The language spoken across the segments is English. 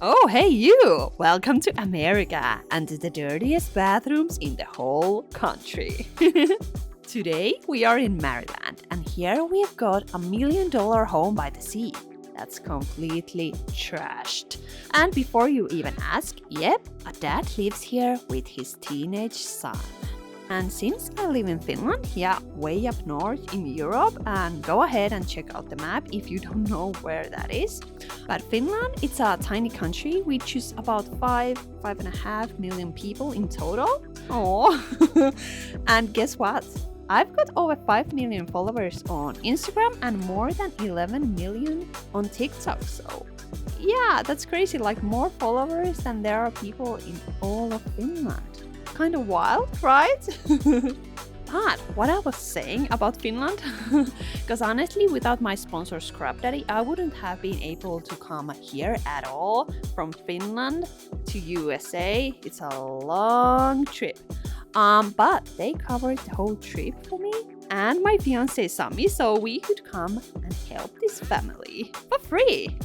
Oh, hey you! Welcome to America and to the dirtiest bathrooms in the whole country. Today we are in Maryland and here we've got $1 million home by the sea. That's completely trashed. And before you even ask, yep, a dad lives here with his teenage son. And since I live in Finland, yeah, way up north in Europe, and go ahead and check out the map if you don't know where that is. But Finland, it's a tiny country which is about 5.5 million people in total. Oh, and guess what? I've got over 5 million followers on Instagram and more than 11 million on TikTok. So yeah, that's crazy. Like more followers than there are people in all of Finland. Kind of wild, right? But what I was saying about Finland, because honestly, without my sponsor Scrub Daddy, I wouldn't have been able to come here at all from Finland to USA. It's a long trip. But they covered the whole trip for me and my fiance Sami, so we could come and help this family for free.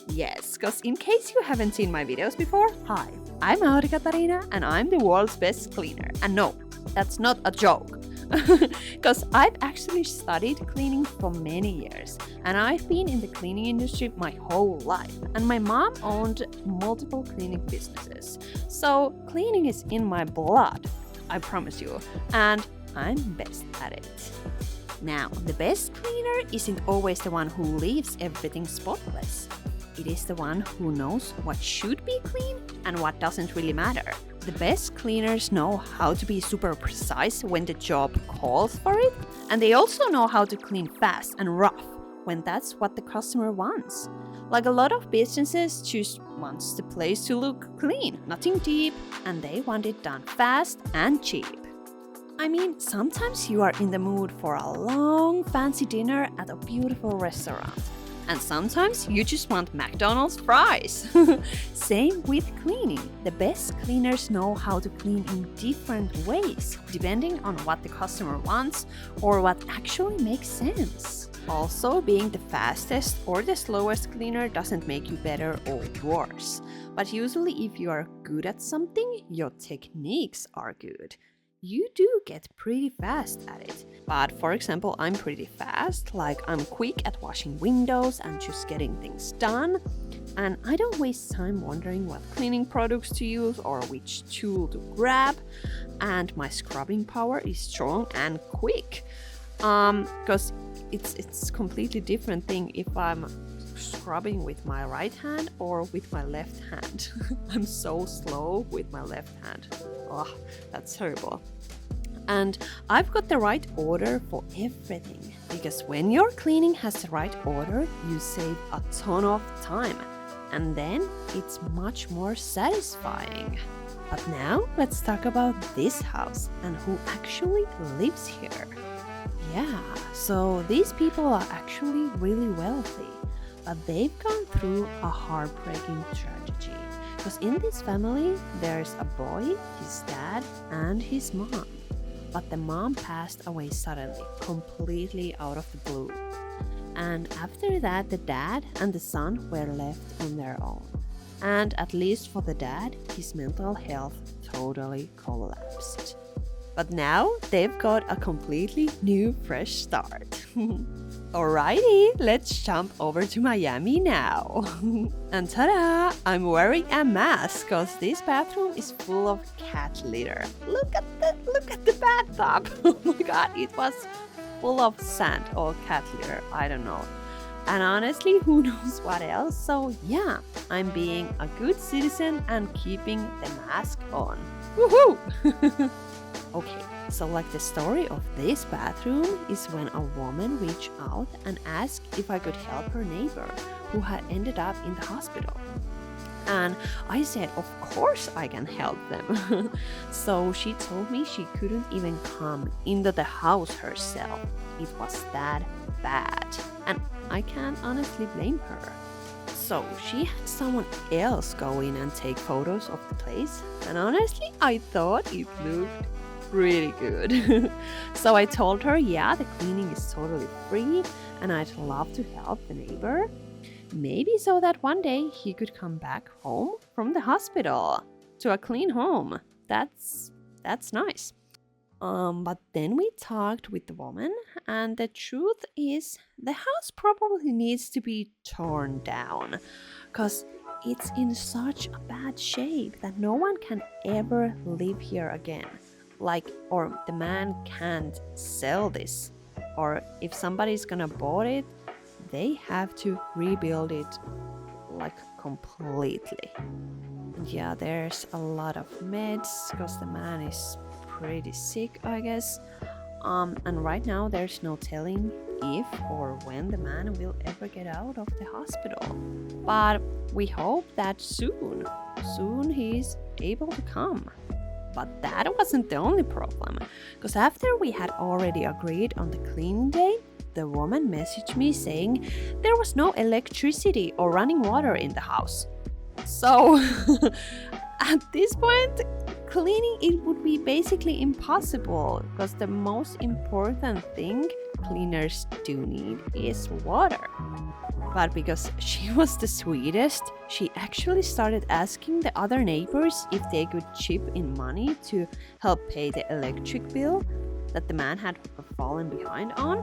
Yes, because in case you haven't seen my videos before, hi, I'm Aurikatariina and I'm the world's best cleaner. And no, that's not a joke. Because I've actually studied cleaning for many years and I've been in the cleaning industry my whole life. And my mom owned multiple cleaning businesses. So cleaning is in my blood, I promise you. And I'm best at it. Now, the best cleaner isn't always the one who leaves everything spotless. It is the one who knows what should be clean and what doesn't really matter. The best cleaners know how to be super precise when the job calls for it, and they also know how to clean fast and rough when that's what the customer wants. Like a lot of businesses just wants the place to look clean, nothing deep, and they want it done fast and cheap. I mean, sometimes you are in the mood for a long fancy dinner at a beautiful restaurant. And sometimes you just want McDonald's fries. Same with cleaning. The best cleaners know how to clean in different ways, depending on what the customer wants or what actually makes sense. Also, being the fastest or the slowest cleaner doesn't make you better or worse. But usually if you are good at something, your techniques are good. You do get pretty fast at it. But for example, I'm pretty fast, like I'm quick at washing windows and just getting things done. And I don't waste time wondering what cleaning products to use or which tool to grab. And my scrubbing power is strong and quick. Because it's completely different thing if I'm scrubbing with my right hand or with my left hand. I'm so slow with my left hand. Oh, that's terrible. And I've got the right order for everything, because when your cleaning has the right order, you save a ton of time, and then it's much more satisfying. But now let's talk about this house and who actually lives here. Yeah, so these people are actually really wealthy, but they've gone through a heartbreaking tragedy. Because in this family, there's a boy, his dad, and his mom. But the mom passed away suddenly, completely out of the blue. And after that, the dad and the son were left on their own. And at least for the dad, his mental health totally collapsed. But now they've got a completely new, fresh start. Alrighty, let's jump over to Miami now. And ta-da! I'm wearing a mask because this bathroom is full of cat litter. Look at the bathtub! Oh my god, it was full of sand or cat litter, I don't know. And honestly, who knows what else? So yeah, I'm being a good citizen and keeping the mask on. Woohoo! Okay, so like the story of this bathroom is when a woman reached out and asked if I could help her neighbor who had ended up in the hospital. And I said, of course I can help them. So she told me she couldn't even come into the house herself. It was that bad. And I can't honestly blame her. So she had someone else go in and take photos of the place. And honestly, I thought it looked really good. So I told her, yeah, the cleaning is totally free and I'd love to help the neighbor. Maybe so that one day he could come back home from the hospital to a clean home. That's nice. But then we talked with the woman, and the truth is the house probably needs to be torn down because it's in such a bad shape that no one can ever live here again. Or the man can't sell this. Or if somebody's gonna buy it, they have to rebuild it completely. And yeah, there's a lot of meds because the man is pretty sick, I guess. And right now there's no telling if or when the man will ever get out of the hospital. But we hope that soon he's able to come. But that wasn't the only problem, because after we had already agreed on the cleaning day, the woman messaged me saying there was no electricity or running water in the house. So at this point, cleaning it would be basically impossible, because the most important thing cleaners do need is water. But because she was the sweetest, she actually started asking the other neighbors if they could chip in money to help pay the electric bill that the man had fallen behind on.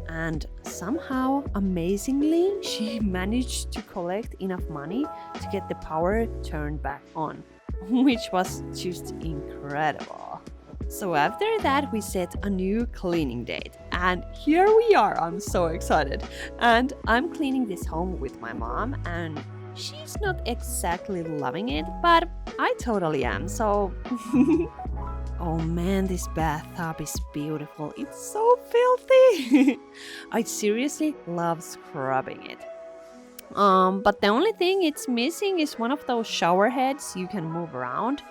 And somehow, amazingly, she managed to collect enough money to get the power turned back on, which was just incredible. So after that, we set a new cleaning date, and here we are. I'm so excited. And I'm cleaning this home with my mom, and she's not exactly loving it, but I totally am, so oh man, this bathtub is beautiful. It's so filthy. I seriously love scrubbing it. But the only thing it's missing is one of those shower heads you can move around,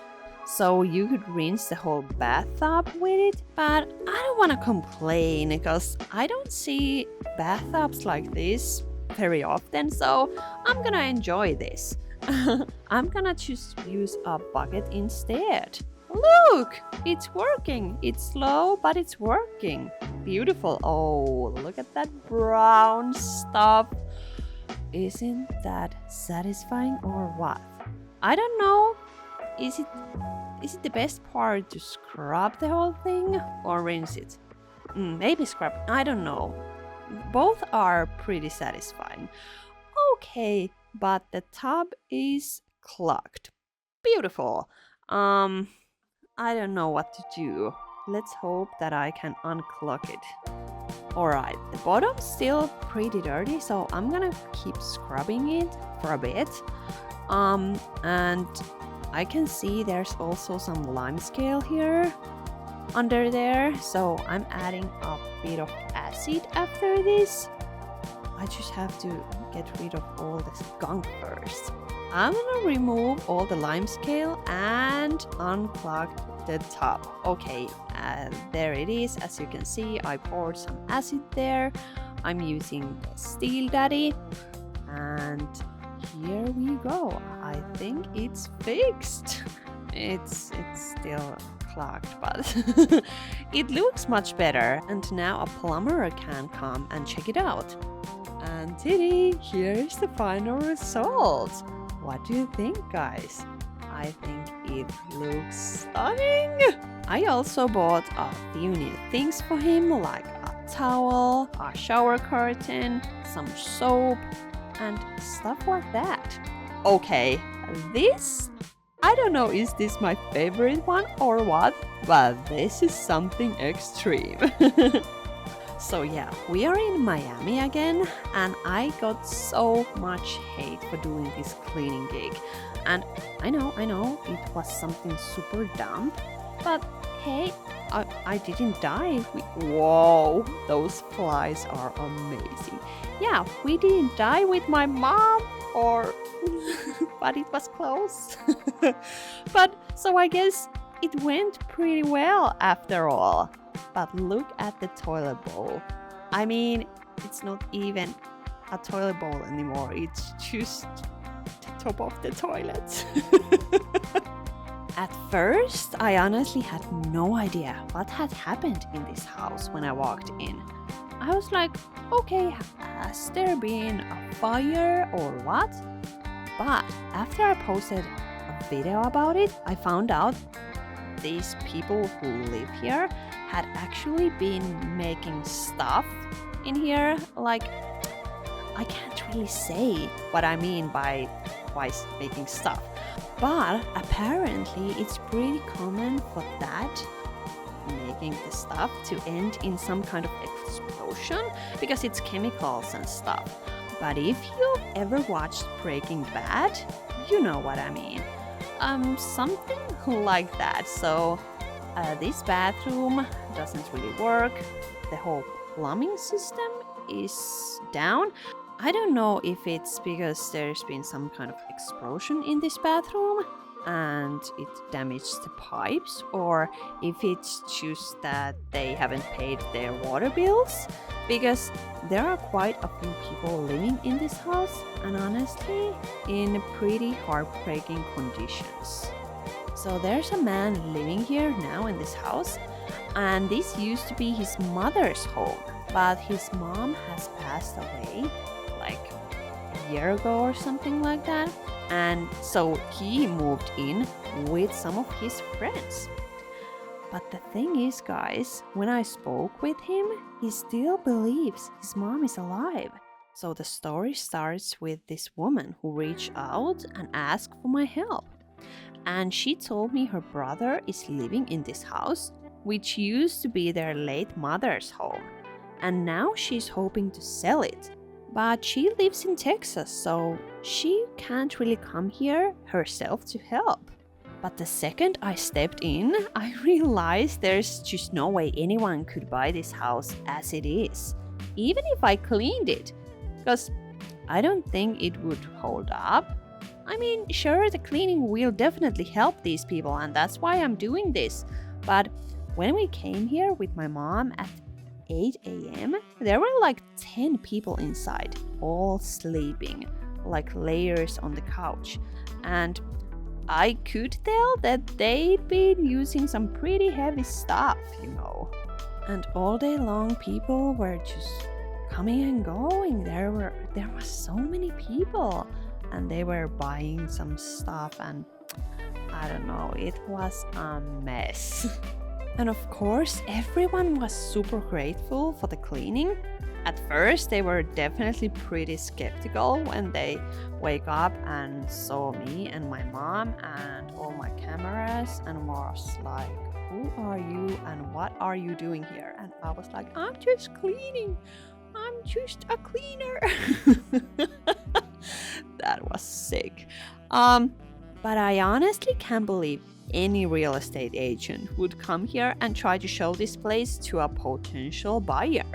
so you could rinse the whole bathtub with it. But I don't want to complain because I don't see bathtubs like this very often, so I'm gonna enjoy this. I'm gonna just use a bucket instead. Look, it's working. It's slow, but it's working. Beautiful. Oh, look at that brown stuff. Isn't that satisfying or what? I don't know. Is it the best part to scrub the whole thing or rinse it? Maybe scrub. I don't know. Both are pretty satisfying. Okay, but the tub is clogged. Beautiful. I don't know what to do. Let's hope that I can unclog it. Alright, the bottom's still pretty dirty, so I'm gonna keep scrubbing it for a bit. And I can see there's also some lime scale here under there, so I'm adding a bit of acid after this. I just have to get rid of all the gunk first. I'm gonna remove all the lime scale and unclog the top. Okay, there it is. As you can see, I poured some acid there. I'm using the Steel Daddy, and here we go. I think it's fixed. It's still clogged, but it looks much better. And now a plumber can come and check it out. And Tiddy, here's the final result. What do you think, guys? I think it looks stunning. I also bought a few new things for him, like a towel, a shower curtain, some soap, and stuff like that. Okay, this, I don't know, is this my favorite one or what, but this is something extreme. So yeah, we are in Miami again, and I got so much hate for doing this cleaning gig. And I know, it was something super dumb, but hey, I didn't die. Whoa, those flies are amazing. Yeah, we didn't die with my mom, but it was close. But so I guess it went pretty well after all. But look at the toilet bowl. I mean, it's not even a toilet bowl anymore. It's just the top of the toilet. At first, I honestly had no idea what had happened in this house when I walked in. I was like, okay, has there been a fire or what? But after I posted a video about it, I found out these people who live here had actually been making stuff in here. Like, I can't really say what I mean by making stuff, but apparently it's pretty common for that, making the stuff, to end in some kind of explosion because it's chemicals and stuff. But if you've ever watched Breaking Bad, you know what I mean. Something like that. So this bathroom doesn't really work. The whole plumbing system is down. I don't know if it's because there's been some kind of explosion in this bathroom and it damaged the pipes, or if it's just that they haven't paid their water bills, because there are quite a few people living in this house, and honestly, in pretty heartbreaking conditions. So there's a man living here now in this house, and this used to be his mother's home, but his mom has passed away like a year ago or something like that. And so he moved in with some of his friends. But the thing is, guys, when I spoke with him, he still believes his mom is alive. So the story starts with this woman who reached out and asked for my help. And she told me her brother is living in this house, which used to be their late mother's home. And now she's hoping to sell it. But she lives in Texas, so she can't really come here herself to help. But the second I stepped in, I realized there's just no way anyone could buy this house as it is, even if I cleaned it, because I don't think it would hold up. I mean, sure, the cleaning will definitely help these people, and that's why I'm doing this. But when we came here with my mom at 8 a.m., there were like 10 people inside, all sleeping, like layers on the couch. And I could tell that they'd been using some pretty heavy stuff, you know. And all day long, people were just coming and going. There were so many people, and they were buying some stuff, and I don't know, it was a mess. And of course, everyone was super grateful for the cleaning. At first, they were definitely pretty skeptical when they wake up and saw me and my mom and all my cameras and was like, who are you and what are you doing here? And I was like, I'm just cleaning. I'm just a cleaner. That was sick. But I honestly can't believe any real estate agent would come here and try to show this place to a potential buyer.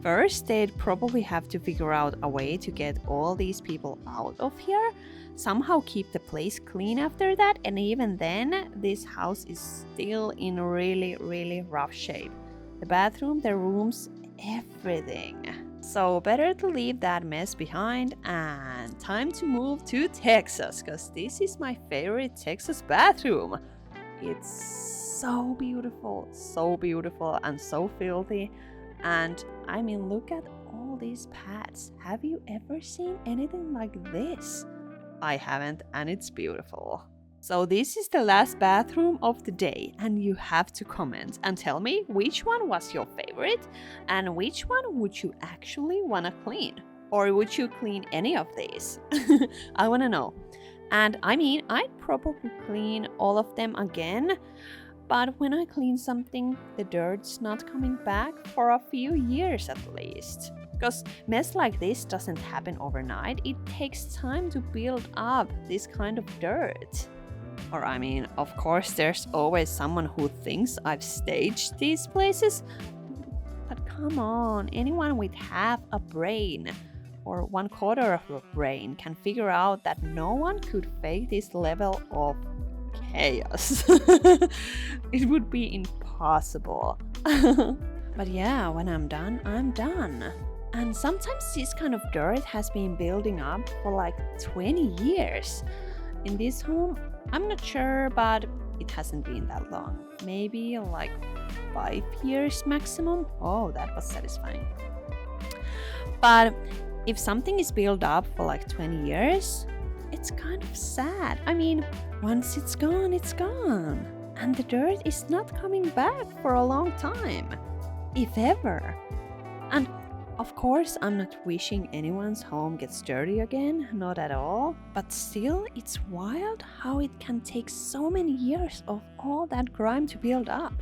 First, they'd probably have to figure out a way to get all these people out of here, somehow keep the place clean after that, and even then, this house is still in really, really rough shape. The bathroom, the rooms, everything. So better to leave that mess behind and time to move to Texas, because this is my favorite Texas bathroom. It's so beautiful and so filthy. And I mean, look at all these pads. Have you ever seen anything like this? I haven't, and it's beautiful. So this is the last bathroom of the day, and you have to comment and tell me which one was your favorite and which one would you actually want to clean, or would you clean any of these? I want to know. And I mean, I'd probably clean all of them again, but when I clean something, the dirt's not coming back for a few years at least. Because mess like this doesn't happen overnight. It takes time to build up this kind of dirt. Or I mean, of course, there's always someone who thinks I've staged these places. But come on, anyone with half a brain or 1/4 of a brain can figure out that no one could fake this level of chaos. It would be impossible. But yeah, when I'm done, I'm done. And sometimes this kind of dirt has been building up for like 20 years. In this home, I'm not sure, but it hasn't been that long. Maybe like 5 years maximum. Oh, that was satisfying. But if something is built up for like 20 years, it's kind of sad. I mean, once it's gone, it's gone. And the dirt is not coming back for a long time, if ever. And of course, I'm not wishing anyone's home gets dirty again, not at all. But still, it's wild how it can take so many years of all that grime to build up.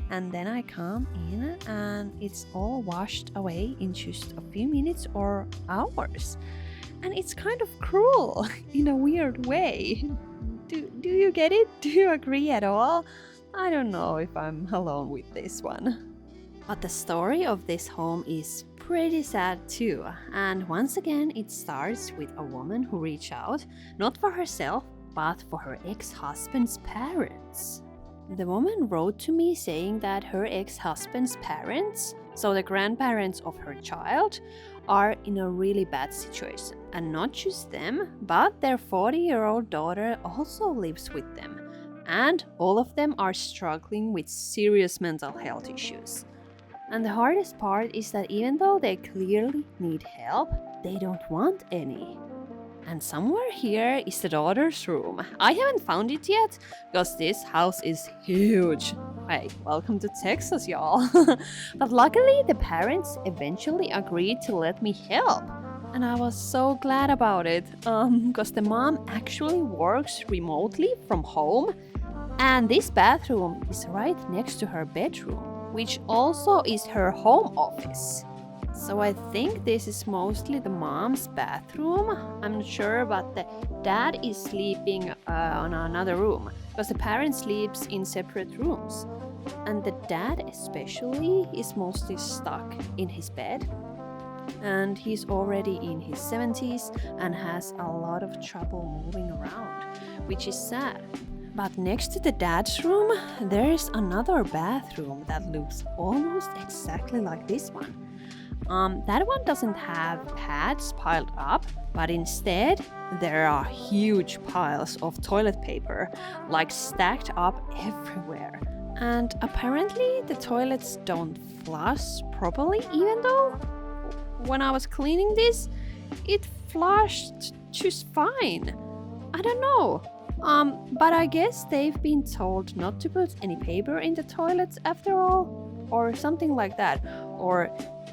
And then I come in and it's all washed away in just a few minutes or hours. And it's kind of cruel in a weird way. Do you get it? Do you agree at all? I don't know if I'm alone with this one. But the story of this home is pretty sad too. And once again, it starts with a woman who reached out, not for herself, but for her ex-husband's parents. The woman wrote to me saying that her ex-husband's parents, so the grandparents of her child, are in a really bad situation. And not just them, but their 40-year-old daughter also lives with them. And all of them are struggling with serious mental health issues. And the hardest part is that even though they clearly need help, they don't want any. And somewhere here is the daughter's room. I haven't found it yet, because this house is huge. Hey, welcome to Texas, y'all. But luckily, the parents eventually agreed to let me help. And I was so glad about it, because the mom actually works remotely from home. And this bathroom is right next to her bedroom, which also is her home office. So I think this is mostly the mom's bathroom. I'm not sure, but the dad is sleeping on another room, because the parent sleeps in separate rooms. And the dad especially is mostly stuck in his bed. And he's already in his 70s and has a lot of trouble moving around, which is sad. But next to the dad's room, there's another bathroom that looks almost exactly like this one. That one doesn't have pads piled up, but instead there are huge piles of toilet paper, like stacked up everywhere. And apparently the toilets don't flush properly, even though when I was cleaning this, it flushed just fine. I don't know. But I guess they've been told not to put any paper in the toilets after all, or something like that. Or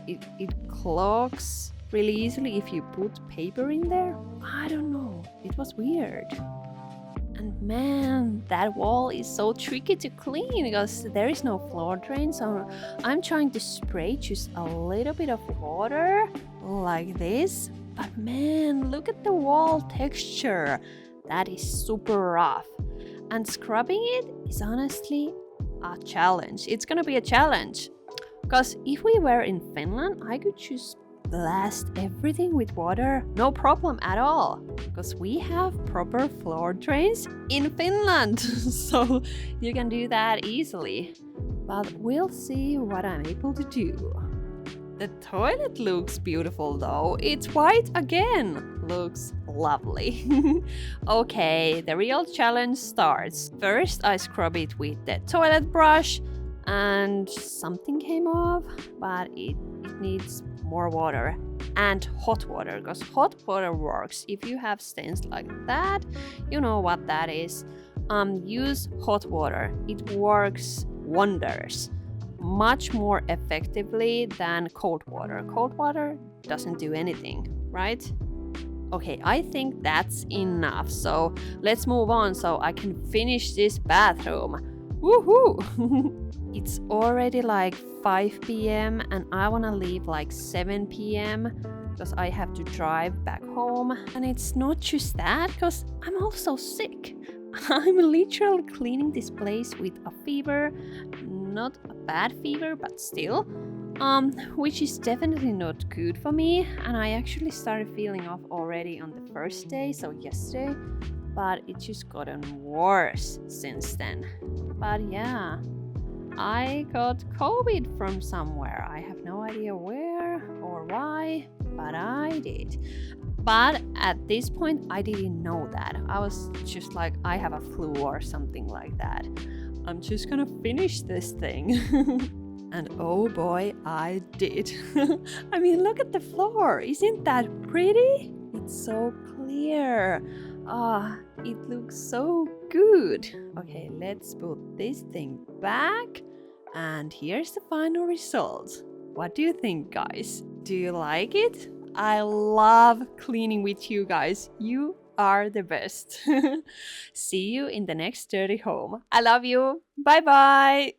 it clogs really easily if you put paper in there. I don't know. It was weird. And man, that wall is so tricky to clean because there is no floor drain. So I'm trying to spray just a little bit of water like this. But man, look at the wall texture. That is super rough. And scrubbing it is honestly a challenge. It's gonna be a challenge. Because if we were in Finland, I could just blast everything with water, no problem at all. Because we have proper floor drains in Finland. So you can do that easily. But we'll see what I'm able to do. The toilet looks beautiful though. It's white again. Looks lovely. Okay, the real challenge starts. First, I scrub it with the toilet brush and something came off, but it needs more water and hot water, because hot water works. If you have stains like that, you know what that is. Use hot water. It works wonders. Much more effectively than cold water. Cold water doesn't do anything, right? Okay, I think that's enough. So let's move on so I can finish this bathroom. Woohoo! It's already like 5 p.m. and I want to leave like 7 p.m. because I have to drive back home. And it's not just that, because I'm also sick. I'm literally cleaning this place with a fever. Not a bad fever, but still. Which is definitely not good for me. And I actually started feeling off already on the first day, so yesterday. But it just gotten worse since then. But yeah, I got COVID from somewhere. I have no idea where or why, but I did. But at this point, I didn't know that. I was just like, I have a flu or something like that. I'm just gonna finish this thing. And oh boy, I did. I mean, look at the floor. Isn't that pretty? It's so clear. Ah, it looks so good. Okay, let's put this thing back. And here's the final result. What do you think, guys? Do you like it? I love cleaning with you guys. You are the best. See you in the next dirty home. I love you. Bye bye.